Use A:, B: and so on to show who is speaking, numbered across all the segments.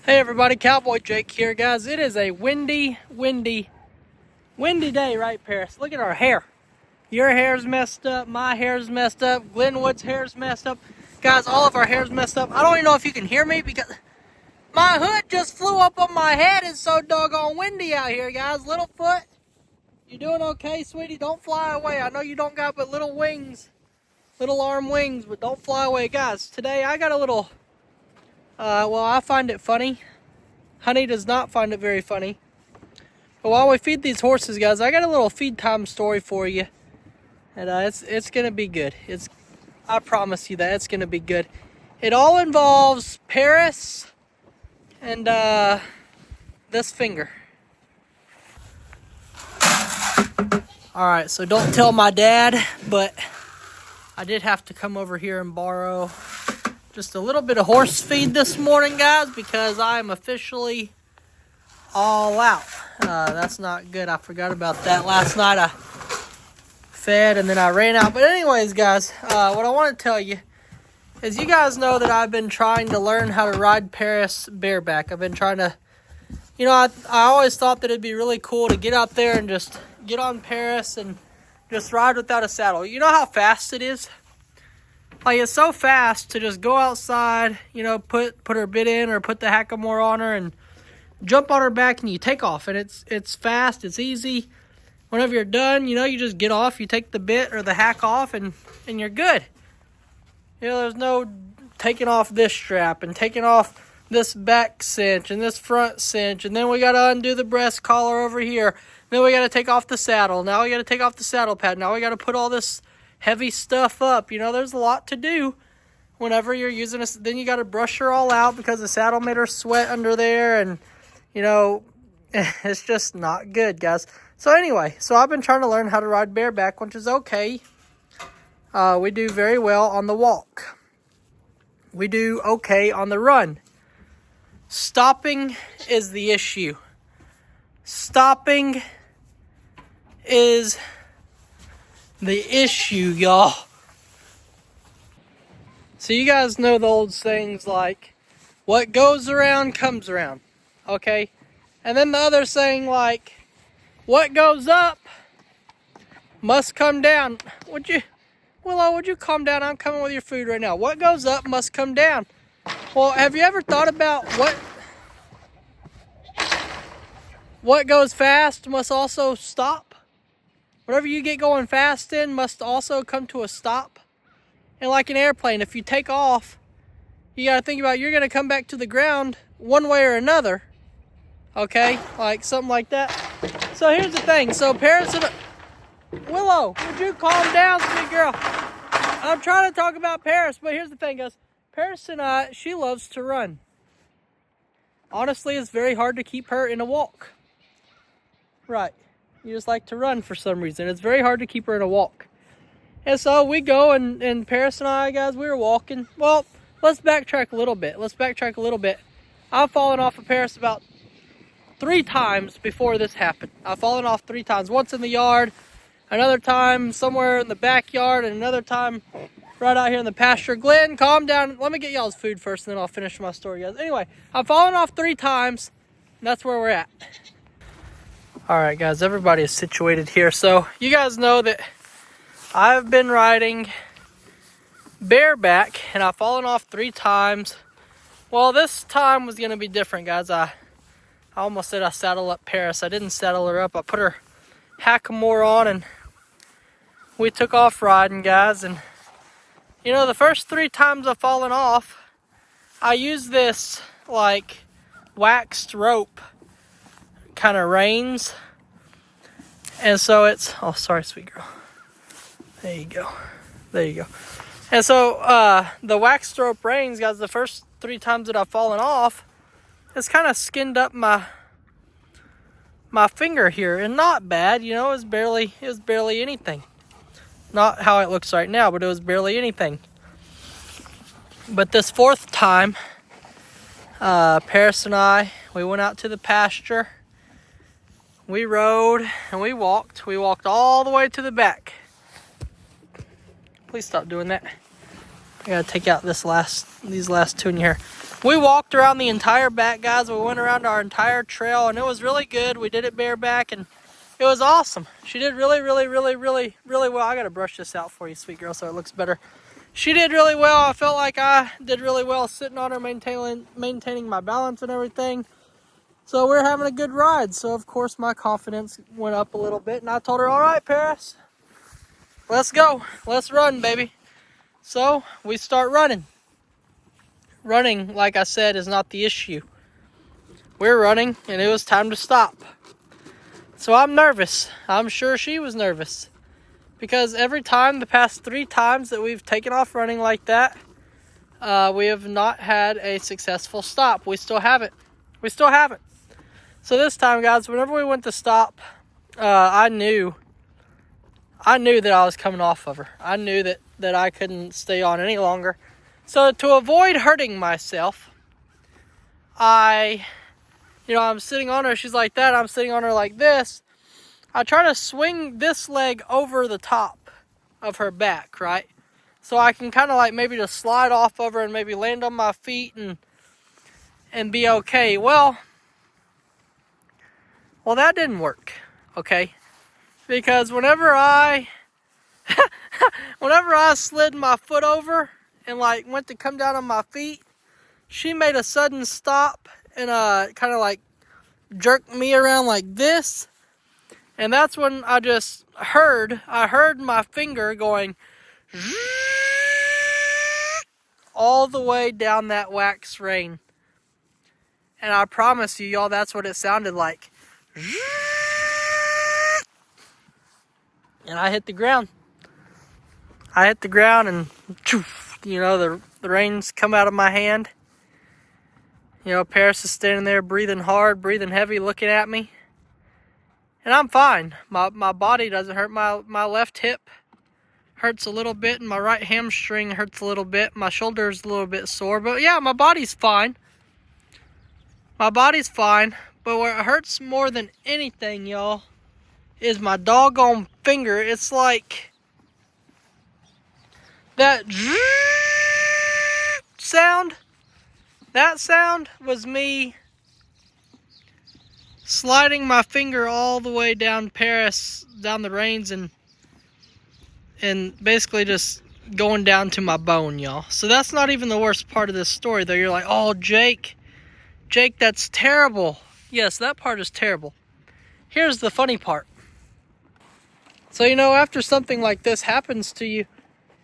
A: Hey everybody, Cowboy Jake here, guys. It is a windy day, right, Paris? Look at our hair. Your hair's messed up, my hair's messed up, Glenwood's hair's messed up. Guys, all of our hair's messed up. I don't even know if you can hear me because my hood just flew up on my head. It's so doggone windy out here, guys. Littlefoot, you doing okay, sweetie? Don't fly away. I know you don't got but little wings, little arm wings, but don't fly away. Guys, today I got a little... well, I find it funny. Honey does not find it very funny. But while we feed these horses, guys, I got a little feed time story for you. And it's going to be good. I promise you that it's going to be good. It all involves Paris and this finger. Alright, so don't tell my dad, but I did have to come over here and borrow just a little bit of horse feed this morning, guys, because I'm officially all out. That's not good. I forgot about that. Last night I fed and then I ran out. But anyways, guys, what I want to tell you is you guys know that I've been trying to learn how to ride Paris bareback. I've been trying to, I always thought that it'd be really cool to get out there and just get on Paris and just ride without a saddle. You know how fast it is? Like, it's so fast to just go outside, put her bit in or put the hackamore on her and jump on her back and you take off. And it's fast, it's easy. Whenever you're done, you just get off, you take the bit or the hack off and you're good. There's no taking off this strap and taking off this back cinch and this front cinch. And then we got to undo the breast collar over here. Then we got to take off the saddle. Now we got to take off the saddle pad. Now we got to put all this heavy stuff up. There's a lot to do whenever you're using this. Then you got to brush her all out because the saddle made her sweat under there, and it's just not good, guys. So anyway, I've been trying to learn how to ride bareback, which is okay. We do very well on the walk. We do okay on the run. Stopping is the issue. Stopping is the issue, y'all. So you guys know the old sayings like, what goes around comes around, okay? And then the other saying like, what goes up must come down. Willow, would you calm down? I'm coming with your food right now. What goes up must come down. Well, have you ever thought about what goes fast must also stop? Whatever you get going fast in must also come to a stop. And like an airplane, if you take off, you got to think about you're going to come back to the ground one way or another. Okay? Like something like that. So here's the thing. So Paris and... Willow, would you calm down, sweet girl? I'm trying to talk about Paris, but here's the thing, guys. Paris and she loves to run. Honestly, it's very hard to keep her in a walk. Right. You just like to run for some reason. It's very hard to keep her in a walk. And so we go, and Paris and I, guys, we were walking. Well, let's backtrack a little bit. I've fallen off of Paris about 3 times before this happened. I've fallen off 3 times. Once in the yard, another time somewhere in the backyard, and another time right out here in the pasture. Glenn, calm down. Let me get y'all's food first, and then I'll finish my story, guys. Anyway, I've fallen off 3 times, and that's where we're at. Alright guys, everybody is situated here. So you guys know that I've been riding bareback and I've fallen off 3 times. Well, this time was going to be different, guys. I almost said I saddle up Paris. I didn't saddle her up. I put her hackamore on and we took off riding, guys. And the first 3 times I've fallen off, I used this like waxed rope kind of reins, and so it's sorry, sweet girl, there you go. And so the waxed rope reins, guys, the first 3 times that I've fallen off, it's kind of skinned up my finger here, and not bad, it was barely anything. Not how it looks right now, but it was barely anything. But this 4th time, Paris and I, we went out to the pasture. We rode and we walked. We walked all the way to the back. Please stop doing that. I gotta take out these last 2 in here. We walked around the entire back, guys. We went around our entire trail, and it was really good. We did it bareback, and it was awesome. She did really, really, really, really, really well. I gotta brush this out for you, sweet girl, so it looks better. She did really well. I felt like I did really well sitting on her, maintaining my balance and everything. So we're having a good ride. So of course my confidence went up a little bit, and I told her, all right, Paris, let's go. Let's run, baby. So we start running. Running, like I said, is not the issue. We're running, and it was time to stop. So I'm nervous. I'm sure she was nervous. Because every time, the past 3 times that we've taken off running like that, we have not had a successful stop. We still haven't. We still haven't. So this time, guys, whenever we went to stop, I knew that I was coming off of her. I knew that I couldn't stay on any longer. So to avoid hurting myself, I'm sitting on her. She's like that. I'm sitting on her like this. I try to swing this leg over the top of her back, right? So I can kind of like maybe just slide off of her and maybe land on my feet and be okay. Well, that didn't work, okay? Because whenever I slid my foot over and like went to come down on my feet, she made a sudden stop and kind of like jerked me around like this. And that's when I heard my finger going all the way down that wax rein. And I promise you, y'all, that's what it sounded like. And I hit the ground. And the reins come out of my hand. Paris is standing there breathing hard, breathing heavy, looking at me. And I'm fine. My body doesn't hurt. My left hip hurts a little bit, and my right hamstring hurts a little bit. My shoulder's a little bit sore. But yeah, my body's fine. My body's fine. But what hurts more than anything, y'all, is my doggone finger. It's like that sound. That sound was me sliding my finger all the way down down the reins, and basically just going down to my bone, y'all. So that's not even the worst part of this story, though. You're like, oh, Jake, that's terrible. Yes, that part is terrible. Here's the funny part. So, after something like this happens to you,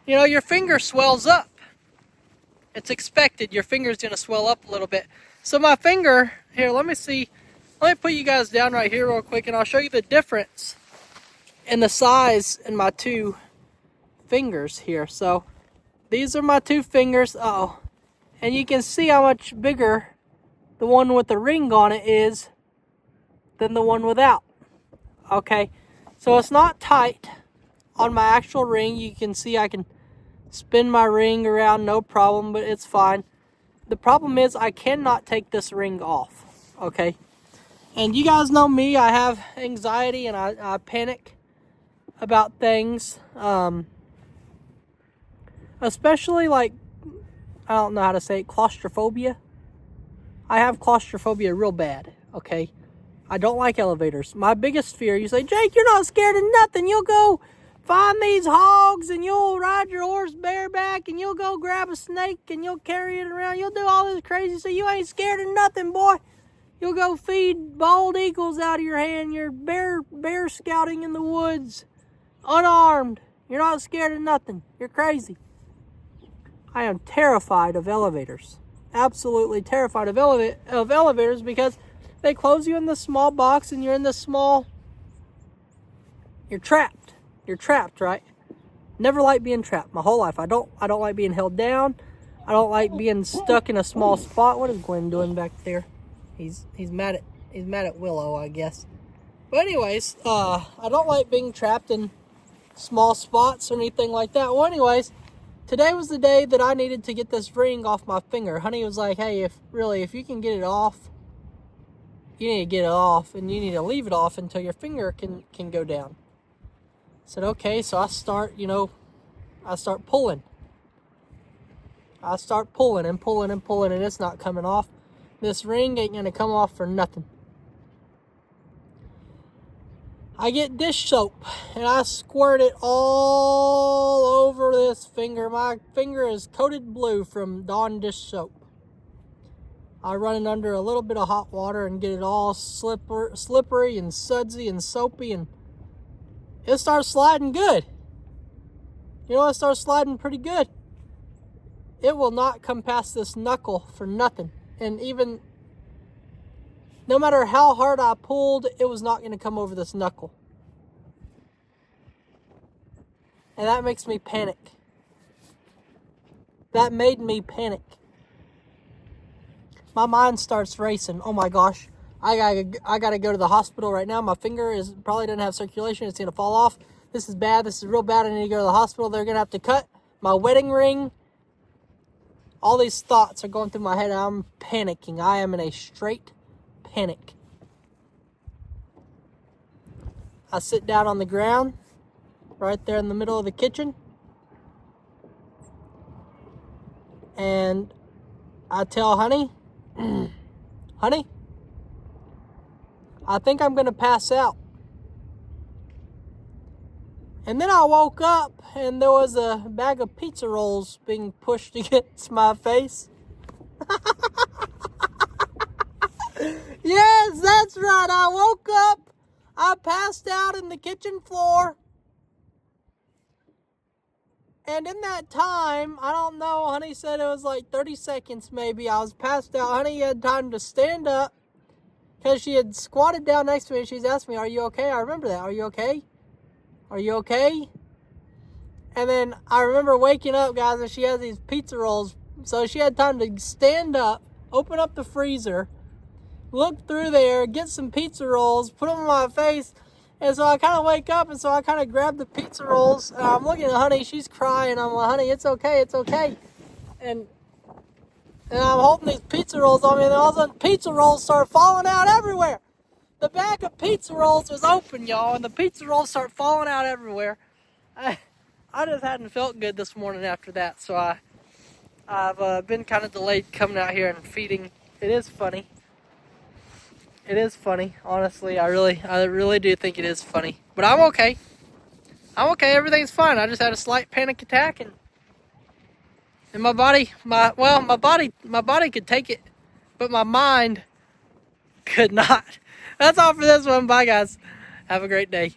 A: your finger swells up. It's expected. Your finger's going to swell up a little bit. So my finger, here, let me see. Let me put you guys down right here real quick, and I'll show you the difference in the size in my 2 fingers here. So these are my 2 fingers. Uh-oh. And you can see how much bigger the one with the ring on it is than the one without. Okay. So it's not tight on my actual ring. You can see I can spin my ring around, no problem, but it's fine. The problem is I cannot take this ring off, okay? And you guys know me, I have anxiety and I panic about things. Especially like, I don't know how to say it, claustrophobia. I have claustrophobia real bad, okay? I don't like elevators. My biggest fear, you say, Jake, you're not scared of nothing. You'll go find these hogs and you'll ride your horse bareback and you'll go grab a snake and you'll carry it around. You'll do all this crazy stuff. You ain't scared of nothing, boy. You'll go feed bald eagles out of your hand. You're bear scouting in the woods, unarmed. You're not scared of nothing. You're crazy. I am terrified of elevators. Absolutely terrified of elevators because they close you in this small box and you're in this small... You're trapped. You're trapped, right? Never liked being trapped my whole life. I don't like being held down. I don't like being stuck in a small spot. What is Gwen doing back there? He's mad at Willow, I guess. But anyways, I don't like being trapped in small spots or anything like that. Well, anyways, today was the day that I needed to get this ring off my finger. Honey was like, hey, if you can get it off, you need to get it off, and you need to leave it off until your finger can go down. I said, okay, so I start pulling. I start pulling and pulling and pulling, and it's not coming off. This ring ain't gonna come off for nothing. I get dish soap and I squirt it all over this finger. My finger is coated blue from Dawn dish soap. I run it under a little bit of hot water and get it all slippery and sudsy and soapy, and it starts sliding good. You know, it starts sliding pretty good. It will not come past this knuckle for nothing. And even no matter how hard I pulled, it was not going to come over this knuckle. And that makes me panic. That made me panic. My mind starts racing. Oh my gosh. I gotta go to the hospital right now. My finger probably doesn't have circulation. It's going to fall off. This is bad. This is real bad. I need to go to the hospital. They're going to have to cut my wedding ring. All these thoughts are going through my head. I'm panicking. I am in a straight panic. I sit down on the ground right there in the middle of the kitchen, and I tell Honey, Honey, I think I'm going to pass out. And then I woke up and there was a bag of pizza rolls being pushed against my face. Yes, that's right. I woke up. I passed out in the kitchen floor. And in that time, I don't know, Honey said it was like 30 seconds maybe. I was passed out. Honey had time to stand up because she had squatted down next to me and she's asked me, "Are you okay?" I remember that. "Are you okay? Are you okay?" And then I remember waking up, guys, and she has these pizza rolls. So she had time to stand up, open up the freezer, look through there, get some pizza rolls, put them on my face. And so I kind of wake up, and so I kind of grab the pizza rolls. And I'm looking at Honey. She's crying. I'm like, "Honey, it's okay. It's okay." And I'm holding these pizza rolls on me, and then all of a sudden, pizza rolls start falling out everywhere. The bag of pizza rolls was open, y'all, and the pizza rolls start falling out everywhere. I just hadn't felt good this morning after that, so I've been kind of delayed coming out here and feeding. It is funny. It is funny, honestly. I really do think it is funny. But I'm okay. I'm okay. Everything's fine. I just had a slight panic attack, and my body could take it, but my mind could not. That's all for this one. Bye, guys. Have a great day.